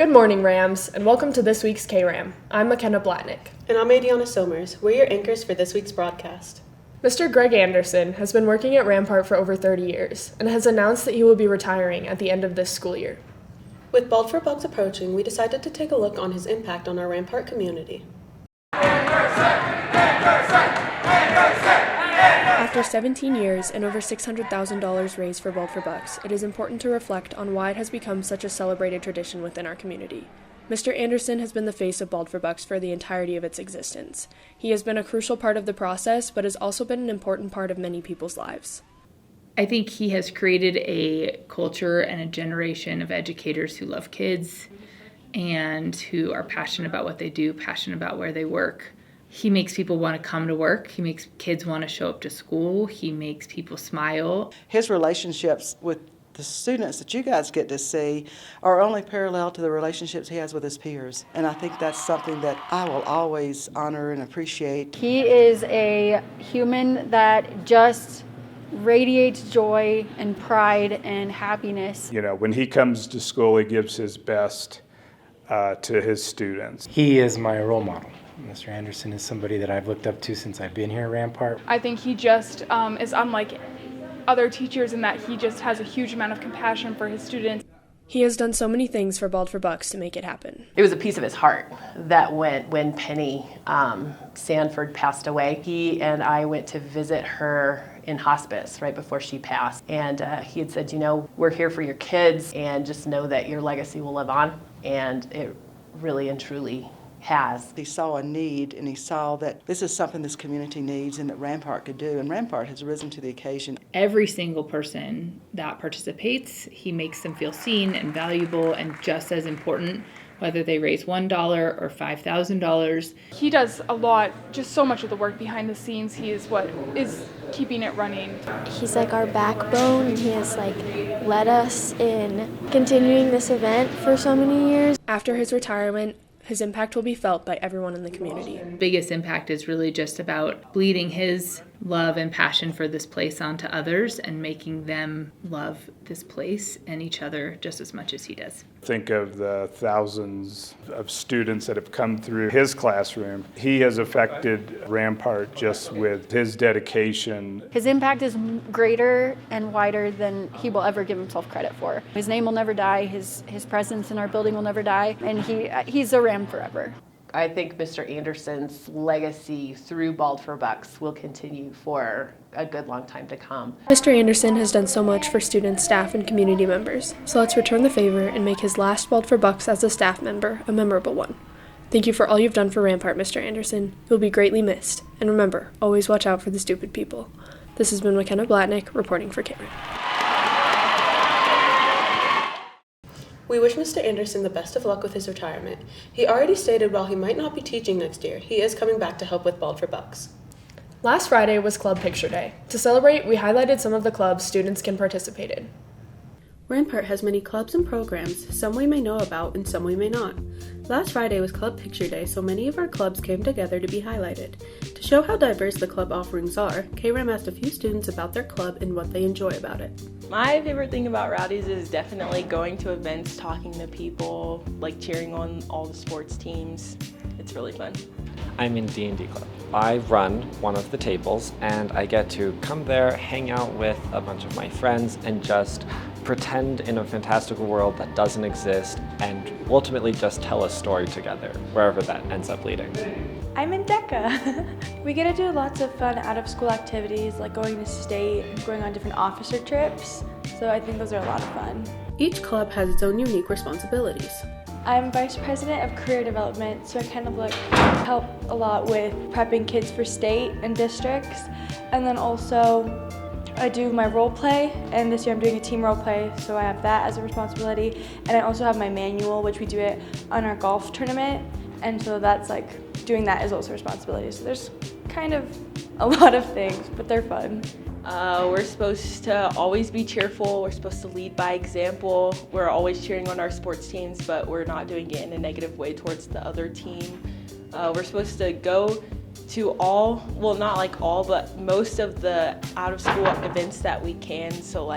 Good morning, Rams, and welcome to this week's K-Ram. I'm McKenna Blatnick. And I'm Adiana Somers. We're your anchors for this week's broadcast. Mr. Greg Andersen has been working at Rampart for over 30 years and has announced that he will be retiring at the end of this school year. With Bald for Bucks approaching, we decided to take a look on his impact on our Rampart community. After 17 years and over $600,000 raised for Bald for Bucks, it is important to reflect on why it has become such a celebrated tradition within our community. Mr. Andersen has been the face of Bald for Bucks for the entirety of its existence. He has been a crucial part of the process, but has also been an important part of many people's lives. I think he has created a culture and a generation of educators who love kids and who are passionate about what they do, passionate about where they work. He makes people want to come to work. He makes kids want to show up to school. He makes people smile. His relationships with the students that you guys get to see are only parallel to the relationships he has with his peers. And I think that's something that I will always honor and appreciate. He is a human that just radiates joy and pride and happiness. You know, when he comes to school, he gives his best to his students. He is my role model. Mr. Andersen is somebody that I've looked up to since I've been here at Rampart. I think he just is unlike other teachers in that he just has a huge amount of compassion for his students. He has done so many things for Bald for Bucks to make it happen. It was a piece of his heart that went when Penny Sanford passed away. He and I went to visit her in hospice right before she passed. And he had said, you know, we're here for your kids and just know that your legacy will live on. And it really and truly has. He saw a need and he saw that this is something this community needs and that Rampart could do, and Rampart has risen to the occasion. Every single person that participates, he makes them feel seen and valuable and just as important, whether they raise $1 or $5,000. He does a lot, just so much of the work behind the scenes. He is what is keeping it running. He's like our backbone, and he has led us in continuing this event for so many years. After his retirement, his impact will be felt by everyone in the community. The biggest impact is really just about bleeding his love and passion for this place onto others and making them love this place and each other just as much as he does. Think of the thousands of students that have come through his classroom. He has affected Rampart just with his dedication. His impact is greater and wider than he will ever give himself credit for. His name will never die, his presence in our building will never die, and he's a Ram forever. I think Mr. Andersen's legacy through Bald for Bucks will continue for a good long time to come. Mr. Andersen has done so much for students, staff, and community members, so let's return the favor and make his last Bald for Bucks as a staff member a memorable one. Thank you for all you've done for Rampart, Mr. Andersen. You'll be greatly missed, and remember, always watch out for the stupid people. This has been McKenna Blatnick reporting for Kram. We wish Mr. Andersen the best of luck with his retirement. He already stated while he might not be teaching next year, he is coming back to help with Bald for Bucks. Last Friday was Club Picture Day. To celebrate, we highlighted some of the clubs students can participate in. Rampart has many clubs and programs, some we may know about and some we may not. Last Friday was Club Picture Day, so many of our clubs came together to be highlighted. To show how diverse the club offerings are, Kram asked a few students about their club and what they enjoy about it. My favorite thing about Rowdies is definitely going to events, talking to people, cheering on all the sports teams. It's really fun. I'm in D&D Club. I run one of the tables and I get to come there, hang out with a bunch of my friends and just pretend in a fantastical world that doesn't exist and ultimately just tell a story together, wherever that ends up leading. I'm in DECA. We get to do lots of fun out-of-school activities like going to state and going on different officer trips, so I think those are a lot of fun. Each club has its own unique responsibilities. I'm Vice President of Career Development, so I kind of help a lot with prepping kids for state and districts, and then also I do my role play, and this year I'm doing a team role play, so I have that as a responsibility, and I also have my manual, which we do it on our golf tournament, and so that's doing that is also a responsibility. So there's kind of a lot of things, but they're fun. We're supposed to always be cheerful. We're supposed to lead by example. We're always cheering on our sports teams, but we're not doing it in a negative way towards the other team. We're supposed to go to all, well, not all, but most of the out-of-school events that we can. So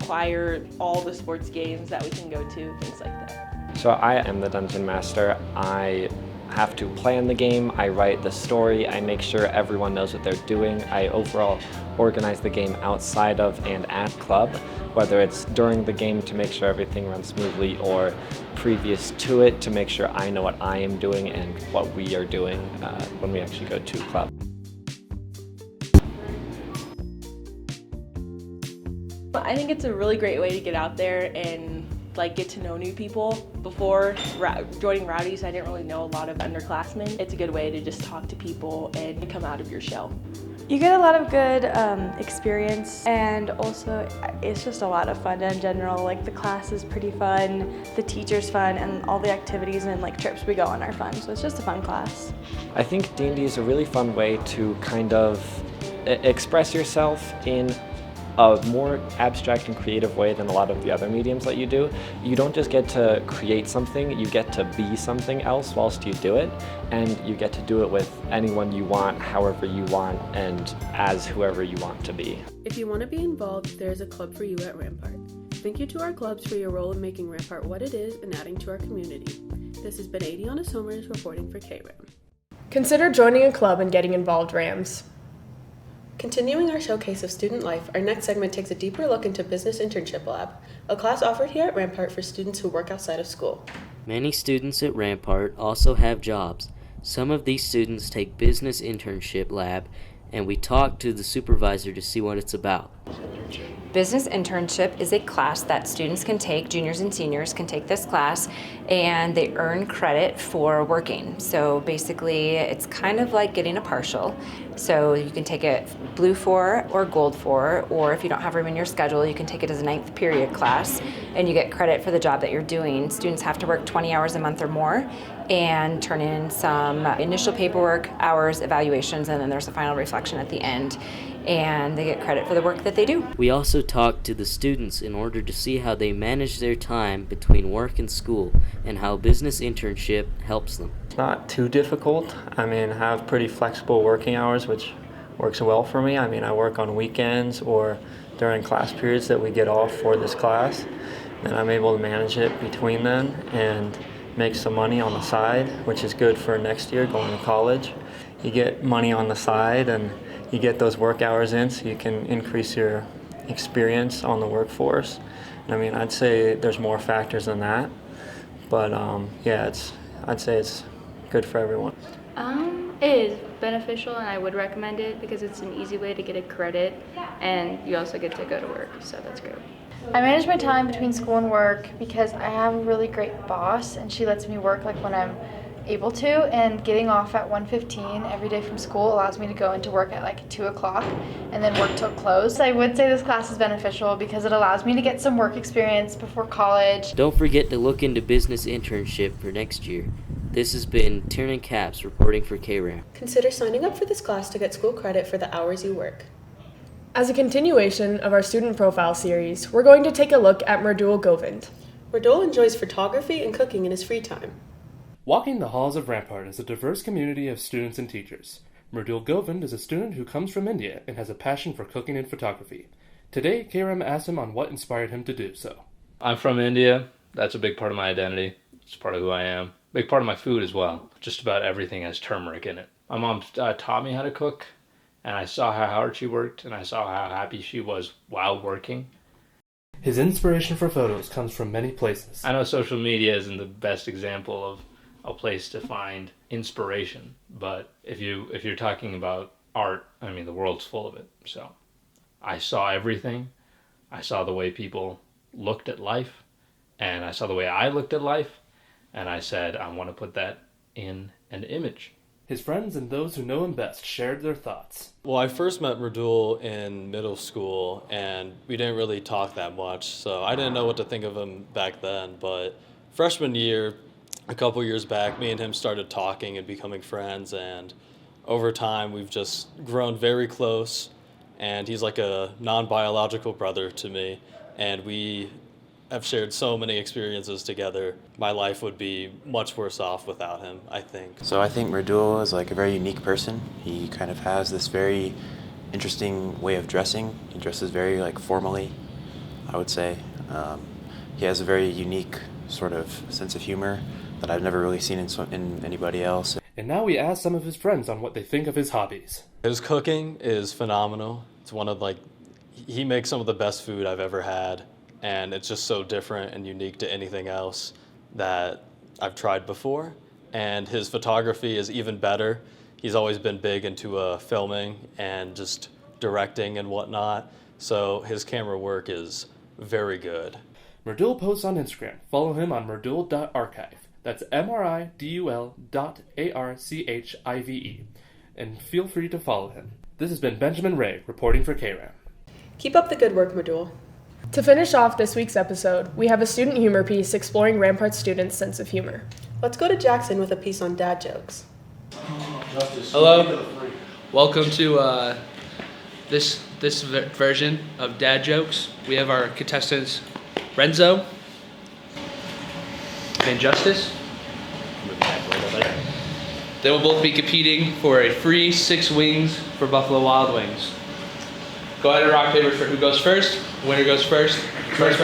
choir, all the sports games that we can go to, things like that. So I am the dungeon master. I have to plan the game, I write the story, I make sure everyone knows what they're doing. I overall organize the game outside of and at club, whether it's during the game to make sure everything runs smoothly or previous to it to make sure I know what I am doing and what we are doing when we actually go to club. I think it's a really great way to get out there and get to know new people. Before joining Rowdies, I didn't really know a lot of underclassmen. It's a good way to just talk to people and come out of your shell. You get a lot of good experience, and also it's just a lot of fun in general. The class is pretty fun, the teacher's fun, and all the activities and trips we go on are fun. So it's just a fun class. I think D&D is a really fun way to kind of express yourself in a more abstract and creative way than a lot of the other mediums that you do. You don't just get to create something, you get to be something else whilst you do it, and you get to do it with anyone you want, however you want, and as whoever you want to be. If you want to be involved, there is a club for you at Rampart. Thank you to our clubs for your role in making Rampart what it is and adding to our community. This has been Adiana Somers reporting for Kram. Consider joining a club and getting involved, Rams. Continuing our showcase of student life, our next segment takes a deeper look into Business Internship Lab, a class offered here at Rampart for students who work outside of school. Many students at Rampart also have jobs. Some of these students take Business Internship Lab, and we talk to the supervisor to see what it's about. Business Internship is a class that students can take, juniors and seniors can take this class, and they earn credit for working. So basically, it's kind of like getting a partial. So you can take it blue for or gold for, or if you don't have room in your schedule, you can take it as a 9th period class, and you get credit for the job that you're doing. Students have to work 20 hours a month or more and turn in some initial paperwork, hours, evaluations, and then there's a final reflection at the end. And they get credit for the work that they do. We also talk to the students in order to see how they manage their time between work and school and how business internship helps them. It's not too difficult. I have pretty flexible working hours, which works well for me. I work on weekends or during class periods that we get off for this class, and I'm able to manage it between then and make some money on the side, which is good for next year going to college. You get money on the side and you get those work hours in so you can increase your experience on the workforce. I'd say there's more factors than that, but I'd say it's good for everyone. It is beneficial, and I would recommend it because it's an easy way to get a credit, and you also get to go to work, so that's great. I manage my time between school and work because I have a really great boss, and she lets me work when I'm able to, and getting off at 1:15 every day from school allows me to go into work at 2 o'clock and then work till close. I would say this class is beneficial because it allows me to get some work experience before college. Don't forget to look into business internship for next year. This has been Tiernan Capps reporting for Kram. Consider signing up for this class to get school credit for the hours you work. As a continuation of our student profile series, we're going to take a look at Mridul Govind. Mridul enjoys photography and cooking in his free time. Walking the halls of Rampart is a diverse community of students and teachers. Mridul Govind is a student who comes from India and has a passion for cooking and photography. Today, Kram asked him on what inspired him to do so. I'm from India. That's a big part of my identity. It's part of who I am. Big part of my food as well. Just about everything has turmeric in it. My mom taught me how to cook, and I saw how hard she worked, and I saw how happy she was while working. His inspiration for photos comes from many places. I know social media isn't the best example of a place to find inspiration, but if you're talking about art, the world's full of it. So I saw everything. I saw the way people looked at life, and I saw the way I looked at life, and I said, I want to put that in an image. His friends and those who know him best shared their thoughts. Well, I first met Mridul in middle school, and we didn't really talk that much, so I didn't know what to think of him back then. But freshman year, a couple years back, me and him started talking and becoming friends, and over time we've just grown very close, and he's like a non-biological brother to me, and we have shared so many experiences together. My life would be much worse off without him, I think. So I think Mridul is a very unique person. He kind of has this very interesting way of dressing. He dresses very formally, I would say. He has a very unique sort of sense of humor that I've never really seen in anybody else. And now we asked some of his friends on what they think of his hobbies. His cooking is phenomenal. It's one of he makes some of the best food I've ever had, and it's just so different and unique to anything else that I've tried before. And his photography is even better. He's always been big into filming and just directing and whatnot, so his camera work is very good. Mridul posts on Instagram. Follow him on mridul.archive. That's MRIDUL.ARCHIVE. And feel free to follow him. This has been Benjamin Ray reporting for Kram. Keep up the good work, Mridul. To finish off this week's episode, we have a student humor piece exploring Rampart students' sense of humor. Let's go to Jackson with a piece on dad jokes. Hello, welcome to this version of dad jokes. We have our contestants Renzo and Justice. They will both be competing for a free 6 wings for Buffalo Wild Wings. Go ahead and rock paper for who goes first. Winner goes first. First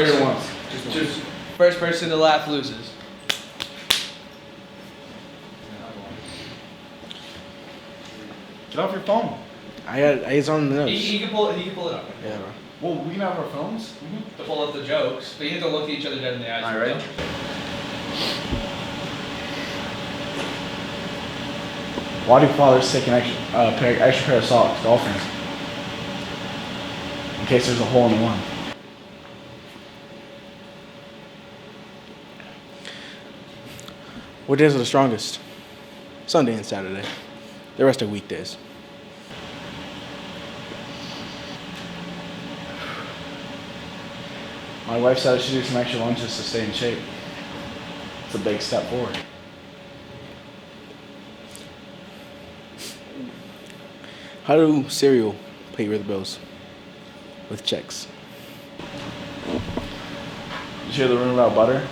person to laugh loses. Get off your phone. It's on the nose. He can pull it up. Yeah. Well, we can have our phones. To pull up the jokes, but you have to look at each other dead in the eyes. All right. Why do fathers take an extra pair of socks, dolphins? In case there's a hole in the one. What days are the strongest? Sunday and Saturday. The rest are weekdays. My wife said I should do some extra lunches to stay in shape. It's a big step forward. How do cereal pay your bills? With checks. Did you hear the rumor about butter?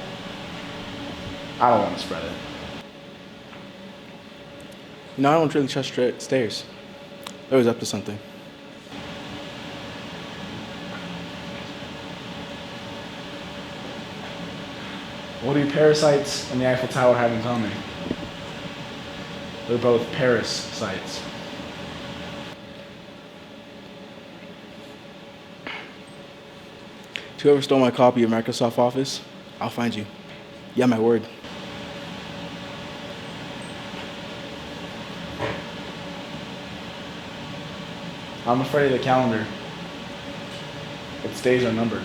I don't want to spread it. I don't really trust stairs. They're always up to something. What do parasites and the Eiffel Tower have in common? They're both Paris sites. If you ever stole my copy of Microsoft Office, I'll find you. Yeah, my word. I'm afraid of the calendar. Its days are numbered.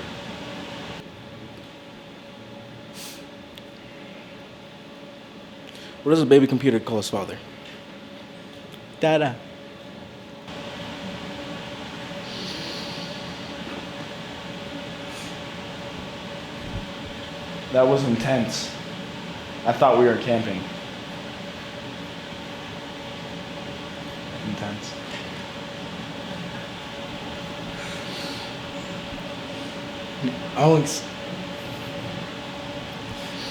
What does a baby computer call his father? Dada. That was intense. I thought we were camping. Intense. Alex.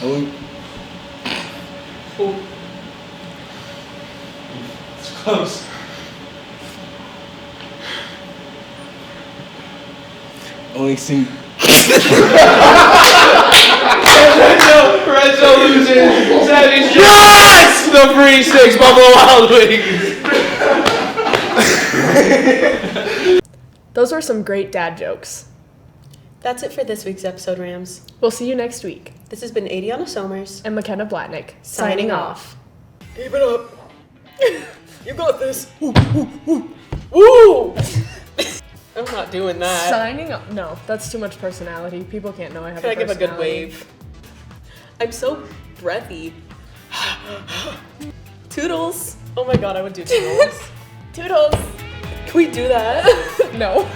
Oh. It's close. Only sing. Renzo loses. Yes! The free 6 Buffalo Wild Wings. Those were some great dad jokes. That's it for this week's episode, Rams. We'll see you next week. This has been Adiana Somers and McKenna Blatnick signing off. Keep it up. You got this. Woo! I'm not doing that. Signing off. No, that's too much personality. People can't know I have Can a I give personality. a good wave? I'm so breathy. Toodles. Oh my god, I would do toodles. Toodles. Can we do that? No.